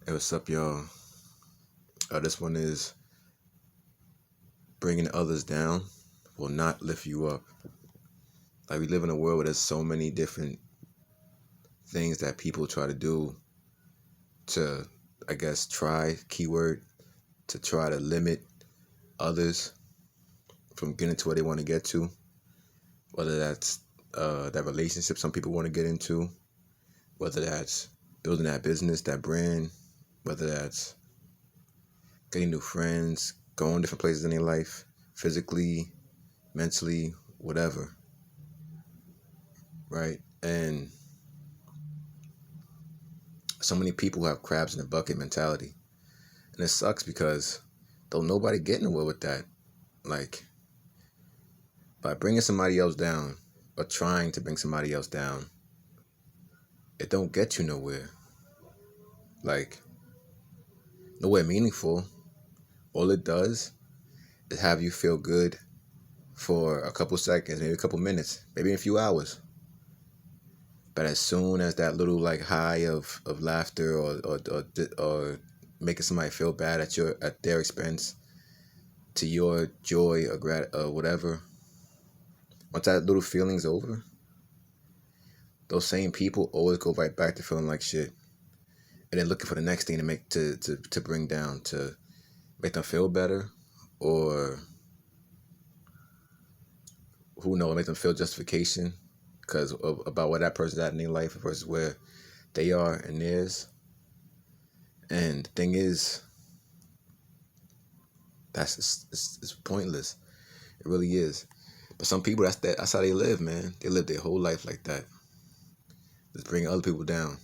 Hey, what's up, y'all? This one is bringing others down will not lift you up. Like, we live in a world where there's so many different things that people try to do to, I guess, keyword, to try to limit others from getting to where they want to get to. Whether that's that relationship some people want to get into, whether that's building that business, that brand, whether that's getting new friends, going different places in their life, physically, mentally, whatever, right? And so many people have crabs in the bucket mentality. And it sucks because don't nobody get nowhere with that. Like, by bringing somebody else down or trying to bring somebody else down, it don't get you nowhere. Like, nowhere meaningful. All it does is have you feel good for a couple seconds, maybe a couple minutes, maybe a few hours. But as soon as that little like high of laughter or making somebody feel bad at their expense to your joy or whatever, once that little feeling's over, those same people always go right back to feeling like shit, and then looking for the next thing to to bring down to make them feel better, or who knows, make them feel justification because about where that person's at in their life versus where they are in theirs. And the thing is, it's pointless. It really is. But some people, that's how they live, man. They live their whole life like that, just bringing other people down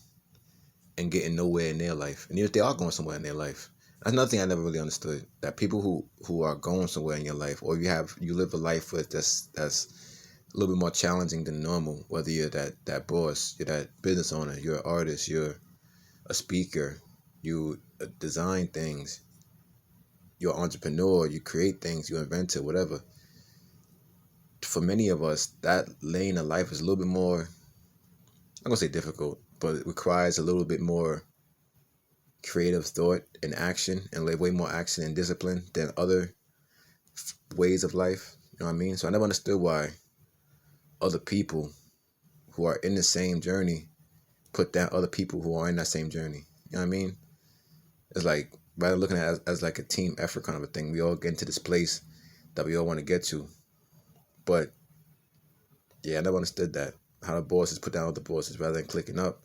and getting nowhere in their life. And even if they are going somewhere in their life, that's another thing I never really understood. That people who are going somewhere in your life, or you live a life with that's a little bit more challenging than normal. Whether you're that boss, you're that business owner, you're an artist, you're a speaker, you design things, you're an entrepreneur, you create things, you invent it, whatever. For many of us, that lane of life is a little bit more, I'm gonna say difficult, but it requires a little bit more creative thought and action, and like way more action and discipline than other ways of life. You know what I mean? So I never understood why other people who are in the same journey put down other people who are in that same journey. You know what I mean? It's like, rather looking at it as like a team effort kind of a thing. We all get into this place that we all want to get to. But yeah, I never understood that. How the bosses put down other bosses rather than clicking up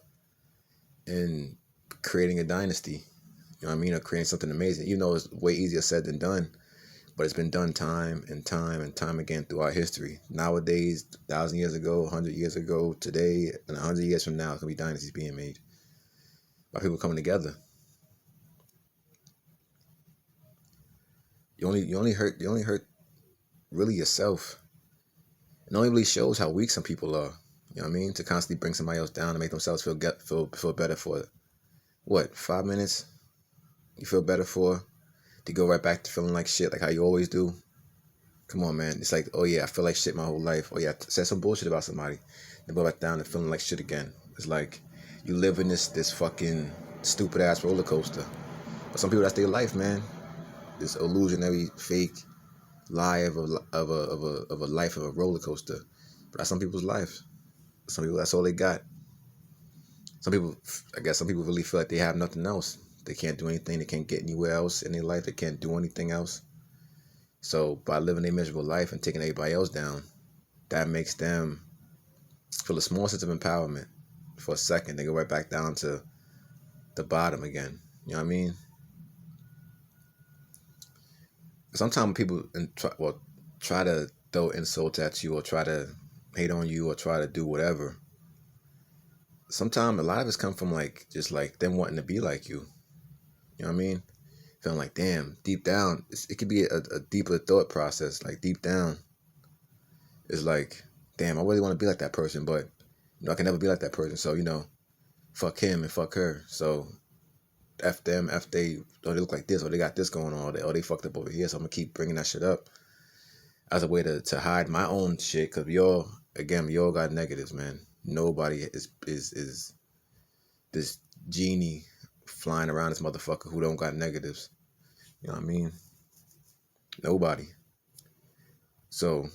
and creating a dynasty. You know what I mean? Or creating something amazing. You know, it's way easier said than done. But it's been done time and time and time again throughout history. Nowadays, 1,000 years ago, 100 years ago, today, and 100 years from now, it's going to be dynasties being made by people coming together. You only hurt really yourself. It only really shows how weak some people are. You know what I mean? To constantly bring somebody else down to make themselves feel better for what, 5 minutes? You feel better for to go right back to feeling like shit, like how you always do. Come on, man. It's like, oh yeah, I feel like shit my whole life. Oh yeah, I said some bullshit about somebody, then go back down to feeling like shit again. It's like you live in this fucking stupid ass roller coaster. But some people, that's their life, man. This illusionary, fake lie of a life of a roller coaster. But that's some people's life. Some people, that's all they got. Some people, I guess, some people really feel like they have nothing else. They can't do anything. They can't get anywhere else in their life. They can't do anything else. So by living a miserable life and taking everybody else down, that makes them feel a small sense of empowerment for a second. They go right back down to the bottom again. You know what I mean? Sometimes people try to throw insults at you or try to hate on you or try to do whatever. Sometimes a lot of it's come from like just like them wanting to be like you. You know what I mean? Feeling like, damn, deep down, it could be a deeper thought process. Like deep down, it's like, damn, I really want to be like that person, but I can never be like that person. So fuck him and fuck her. So F them, F they, or they look like this, or they got this going on, or they fucked up over here. So I'm gonna keep bringing that shit up as a way to hide my own shit. Cause we all got negatives, man. Nobody is this genie flying around this motherfucker who don't got negatives. You know what I mean? Nobody. So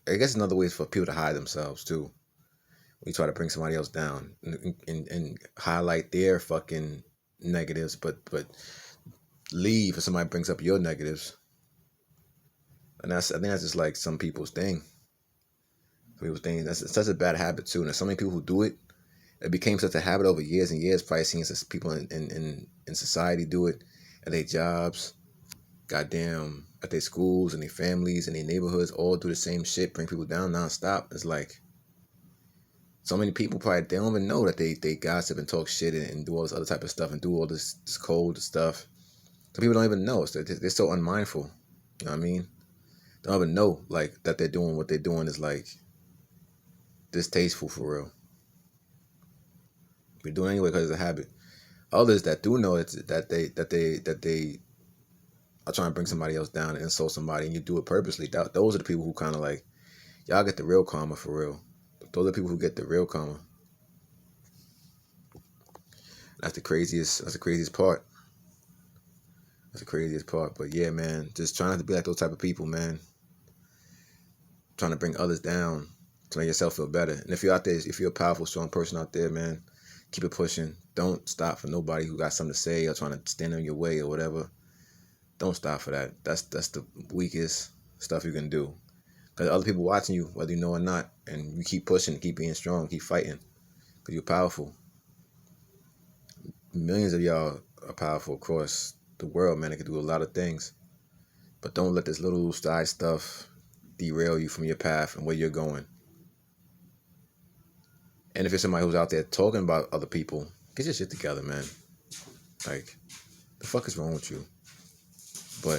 I guess another way is for people to hide themselves too. We try to bring somebody else down and highlight their fucking negatives, but leave if somebody brings up your negatives. And I think that's just like some people's thing. Some people's thing. That's such a bad habit too. And there's so many people who do it. It became such a habit over years and years. Probably seeing people in society do it at their jobs, goddamn, at their schools and their families and their neighborhoods, all do the same shit, bring people down nonstop. It's like so many people probably they don't even know that they gossip and talk shit and do all this other type of stuff and do all this cold stuff. Some people don't even know. So they're so unmindful. You know what I mean? They don't even know like that they're doing what they're doing is like distasteful for real. We're doing it anyway because it's a habit. Others that do know it's that they are trying to bring somebody else down and insult somebody, and you do it purposely. Those are the people who kind of like y'all get the real karma for real. Those are the people who get the real karma. That's the craziest. That's the craziest part. That's the craziest part. But yeah, man, just trying not to be like those type of people, man. Trying to bring others down to make yourself feel better. And if you're out there, if you're a powerful, strong person out there, man, keep it pushing. Don't stop for nobody who got something to say or trying to stand in your way or whatever. Don't stop for that. That's the weakest stuff you can do. Because other people watching you, whether you know or not, and you keep pushing, keep being strong, keep fighting, because you're powerful. Millions of y'all are powerful across the world, man. They can do a lot of things. But don't let this little side stuff derail you from your path and where you're going. And if you're somebody who's out there talking about other people, get your shit together, man. Like, the fuck is wrong with you?